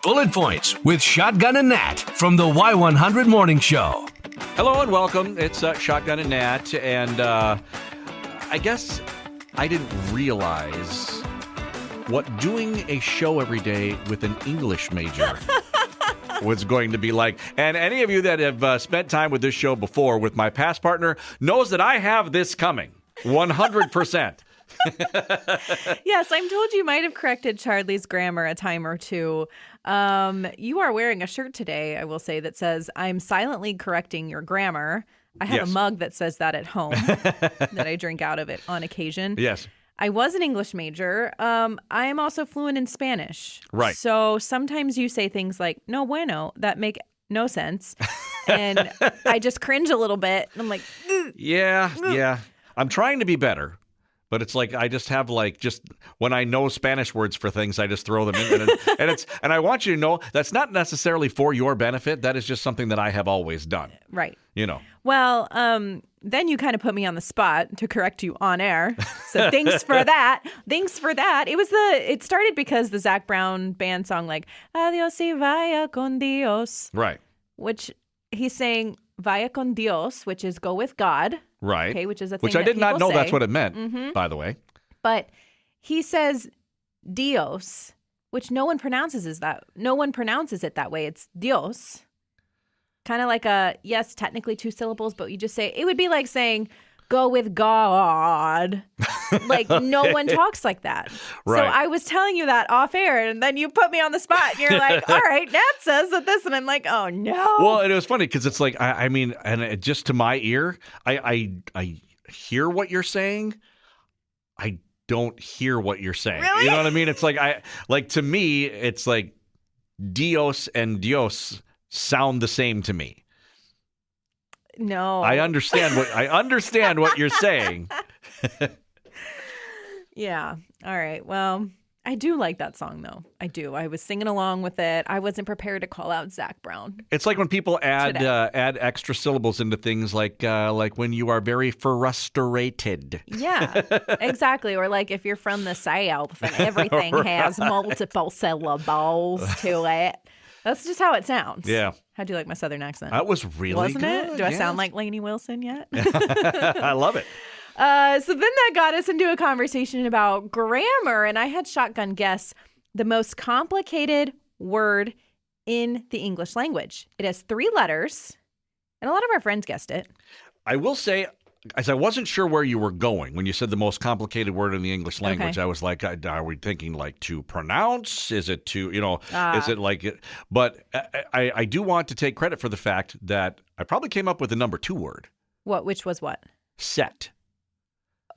Bullet Points with Shotgun and Nat from the Y100 Morning Show. Hello and welcome. It's Shotgun and Nat, and I guess I didn't realize what doing a show every day with an English major was going to be like. And any of you that have spent time with this show before with my past partner knows that I have this coming 100%. Yes, I'm told you might have corrected Charlie's grammar a time or two. You are wearing a shirt today, I will say, that says, I'm silently correcting your grammar. I have a mug that says that at home that I drink out of it on occasion. Yes. I was an English major. I am also fluent in Spanish. Right. So sometimes you say things like, no bueno, that make no sense. And I just cringe a little bit. I'm like, Yeah. I'm trying to be better. But it's like I just have just when I know Spanish words for things, I just throw them in. And I want you to know that's not necessarily for your benefit. That is just something that I have always done. Right. You know. Well, then you kind of put me on the spot to correct you on air. So thanks for that. Thanks for that. It started because the Zac Brown band song, like, Adios y vaya con Dios. Right. Which he's saying, vaya con Dios, which is go with God. Right. Okay, which is a thing which I that did not people know say. that's what it meant, by the way. But he says Dios, which no one pronounces it that way. It's Dios. Kind of like yes, technically two syllables, but you just say, it would be like saying, go with God. Like, no one talks like that. Right. So I was telling you that off air, and then you put me on the spot, and you're like, all right, Nat says that this, and I'm like, oh, no. Well, and it was funny because it's like, I mean, and it, just to my ear, I hear what you're saying. I don't hear what you're saying. Really? You know what I mean? It's like to me, it's like Dios and Dios sound the same to me. No. I understand what you're saying. Yeah. All right. Well, I do like that song, though. I do. I was singing along with it. I wasn't prepared to call out Zac Brown. It's like when people add extra syllables into things like when you are very frustrated. Yeah, exactly. Or like if you're from the South and everything has multiple syllables to it. That's just how it sounds. Yeah. How'd you like my Southern accent? That was really Wasn't good. it? Do I yes. sound like Lainey Wilson yet? I love it. So then that got us into a conversation about grammar, and I had Shotgun guess the most complicated word in the English language. It has 3 letters, and a lot of our friends guessed it. I will say, as I wasn't sure where you were going when you said the most complicated word in the English language. Okay. I was like, are we thinking like to pronounce? Is it to, is it like it? But I do want to take credit for the fact that I probably came up with the number 2 word. Which was what? Set.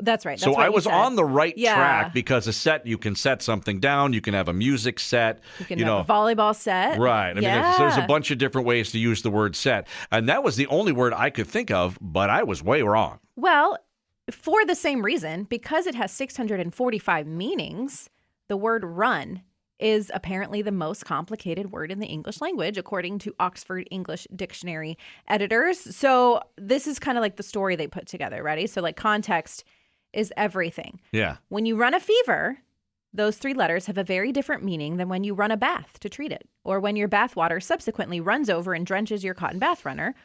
That's right. That's So what I you was said. on the right Yeah. track because a set, you can set something down. You can have a music set. You can have a volleyball set. Right. I mean, there's a bunch of different ways to use the word set. And that was the only word I could think of, but I was way wrong. Well, for the same reason, because it has 645 meanings, the word run is apparently the most complicated word in the English language, according to Oxford English Dictionary editors. So this is kind of like the story they put together. Ready? So like context is everything. Yeah. When you run a fever, those 3 letters have a very different meaning than when you run a bath to treat it, or when your bath water subsequently runs over and drenches your cotton bath runner,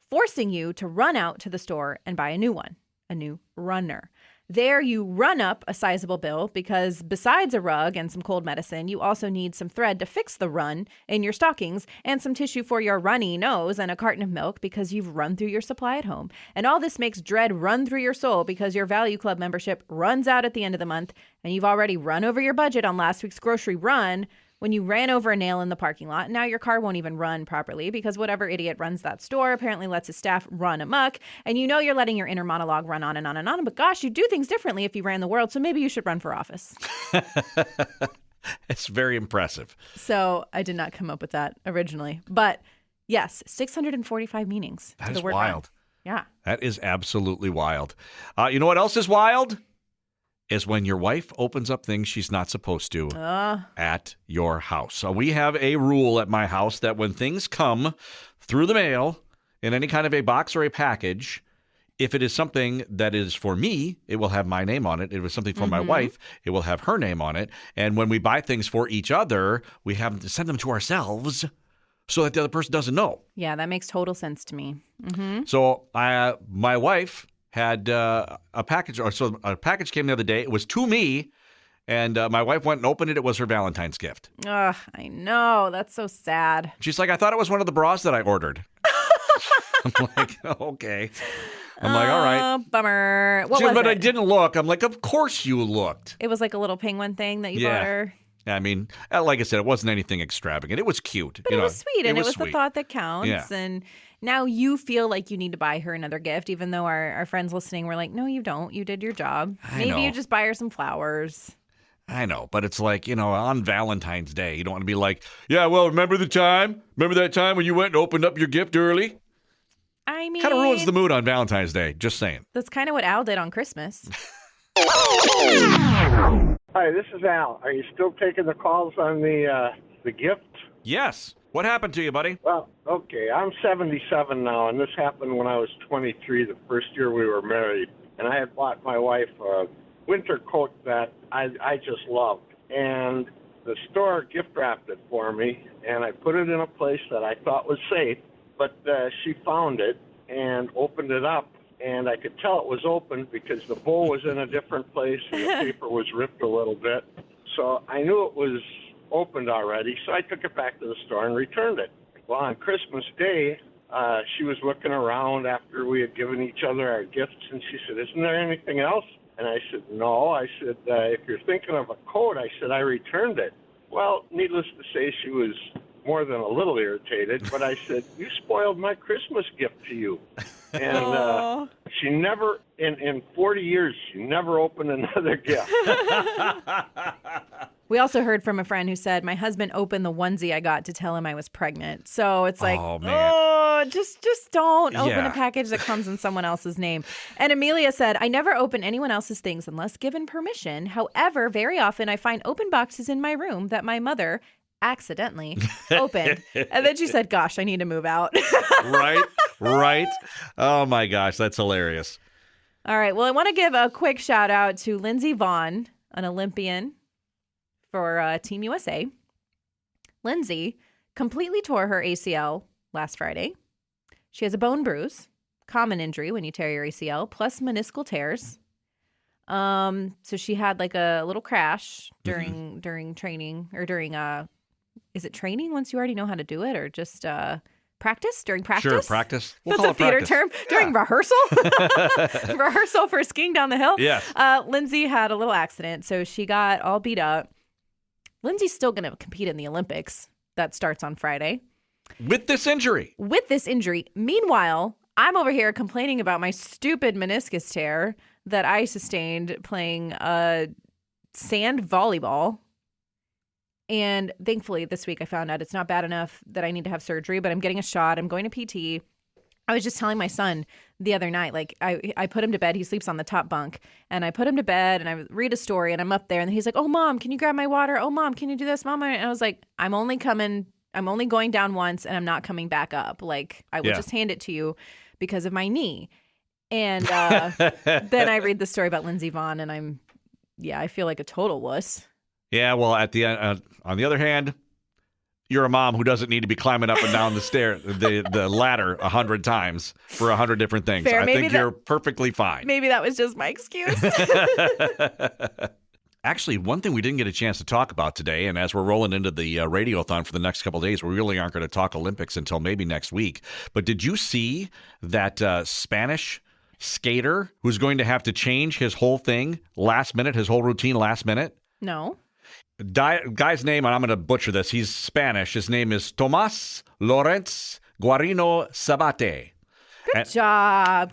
forcing you to run out to the store and buy a new one, a new runner. There you run up a sizable bill because besides a rug and some cold medicine, you also need some thread to fix the run in your stockings and some tissue for your runny nose and a carton of milk because you've run through your supply at home. And all this makes dread run through your soul because your Value Club membership runs out at the end of the month and you've already run over your budget on last week's grocery run when you ran over a nail in the parking lot. Now your car won't even run properly because whatever idiot runs that store apparently lets his staff run amok. And you know you're letting your inner monologue run on and on and on. But gosh, you do things differently if you ran the world. So maybe you should run for office. It's very impressive. So I did not come up with that originally. But yes, 645 meanings That to is the word wild. Run. Yeah. That is absolutely wild. You know what else is wild? Is when your wife opens up things she's not supposed to at your house. So we have a rule at my house that when things come through the mail in any kind of a box or a package, If it is something that is for me, it will have my name on it. If it was something for my wife, it will have her name on it. And when we buy things for each other, we have to send them to ourselves so that the other person doesn't know. Yeah, that makes total sense to me. So my wife had a package, so a package came the other day. It was to me, and my wife went and opened it. It was her Valentine's gift. Ugh, I know. That's so sad. She's like, I thought it was one of the bras that I ordered. I'm like, okay. I'm like, all right. Bummer. What was But it? I didn't look. I'm like, of course you looked. It was like a little penguin thing that you bought her. I mean, like I said, it wasn't anything extravagant. It was cute. But it was sweet, and it was sweet. the thought that counts. Yeah. And now you feel like you need to buy her another gift, even though our friends listening were like, no, you don't. You did your job. Maybe know. you just buy her some flowers. I know, but it's like, on Valentine's Day, you don't want to be like, yeah, well, remember that time when you went and opened up your gift early? I mean, Kind of ruins the mood on Valentine's Day, just saying. That's kind of what Al did on Christmas. Hi, this is Al. Are you still taking the calls on the gift? Yes. What happened to you, buddy? Well, okay. I'm 77 now, and this happened when I was 23, the first year we were married. And I had bought my wife a winter coat that I just loved. And the store gift wrapped it for me, and I put it in a place that I thought was safe. But she found it and opened it up, and I could tell it was open because the bow was in a different place and the paper was ripped a little bit. So I knew it was opened already, so I took it back to the store and returned it. Well, on Christmas Day, she was looking around after we had given each other our gifts, and she said, "Isn't there anything else?" And I said, "No." I said, "If you're thinking of a coat," I said, "I returned it." Well, needless to say, she was more than a little irritated, but I said, "You spoiled my Christmas gift to you." And she never, in 40 years, she never opened another gift. We also heard from a friend who said, my husband opened the onesie I got to tell him I was pregnant. So it's like, Oh, man. just don't open Yeah. a package that comes in someone else's name. And Amelia said, I never open anyone else's things unless given permission. However, very often I find open boxes in my room that my mother accidentally opened. And then she said, gosh, I need to move out. Right. Oh, my gosh. That's hilarious. All right. Well, I want to give a quick shout out to Lindsey Vonn, an Olympian for Team USA. Lindsay completely tore her ACL last Friday. She has a bone bruise, common injury when you tear your ACL, plus meniscal tears. So she had like a little crash during training or during is it training once you already know how to do it, or just practice during practice? Sure, practice. We'll That's call a it theater practice. term. During rehearsal? Rehearsal for skiing down the hill? Yes. Lindsay had a little accident, so she got all beat up. Lindsay's still going to compete in the Olympics. That starts on Friday. With this injury. Meanwhile, I'm over here complaining about my stupid meniscus tear that I sustained playing sand volleyball. And thankfully, this week I found out it's not bad enough that I need to have surgery, but I'm getting a shot. I'm going to PT. I was just telling my son the other night, like I put him to bed. He sleeps on the top bunk, and I put him to bed and I read a story and I'm up there and he's like, "Oh, Mom, can you grab my water? Oh, Mom, can you do this, Mom?" And I was like, I'm only going down once and I'm not coming back up. Like I will just hand it to you because of my knee. And then I read the story about Lindsey Vonn and I feel like a total wuss. Yeah, well, at the end, on the other hand, you're a mom who doesn't need to be climbing up and down the ladder 100 times for 100 different things. Fair, I think you're perfectly fine. Maybe that was just my excuse. Actually, one thing we didn't get a chance to talk about today, and as we're rolling into the radiothon for the next couple of days, we really aren't going to talk Olympics until maybe next week. But did you see that Spanish skater who's going to have to change his whole thing last minute, his whole routine last minute? No. Guy's name, and I'm going to butcher this. He's Spanish. His name is Tomás Lorenz Guarino Sabate. Good job.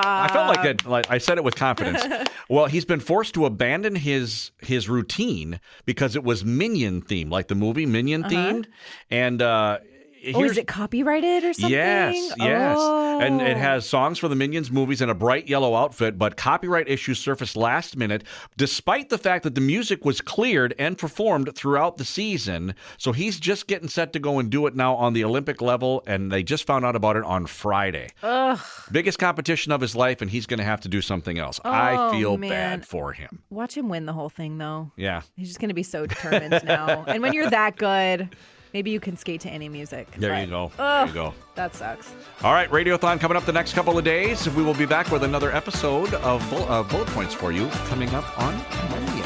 I felt like that. Like I said it with confidence. Well, he's been forced to abandon his routine because it was Minion themed, like the movie Minion themed, and Oh, is it copyrighted or something? Yes. Oh. And it has songs for the Minions movies in a bright yellow outfit, but copyright issues surfaced last minute, despite the fact that the music was cleared and performed throughout the season. So he's just getting set to go and do it now on the Olympic level, and they just found out about it on Friday. Ugh. Biggest competition of his life, and he's going to have to do something else. I feel bad for him. Watch him win the whole thing, though. Yeah. He's just going to be so determined now. And when you're that good, maybe you can skate to any music. There you go. There you go. That sucks. All right, Radiothon coming up the next couple of days. We will be back with another episode of Bullet Points for you coming up on Monday.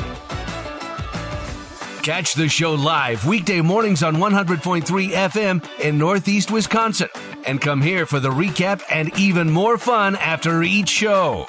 Catch the show live weekday mornings on 100.3 FM in Northeast Wisconsin. And come here for the recap and even more fun after each show.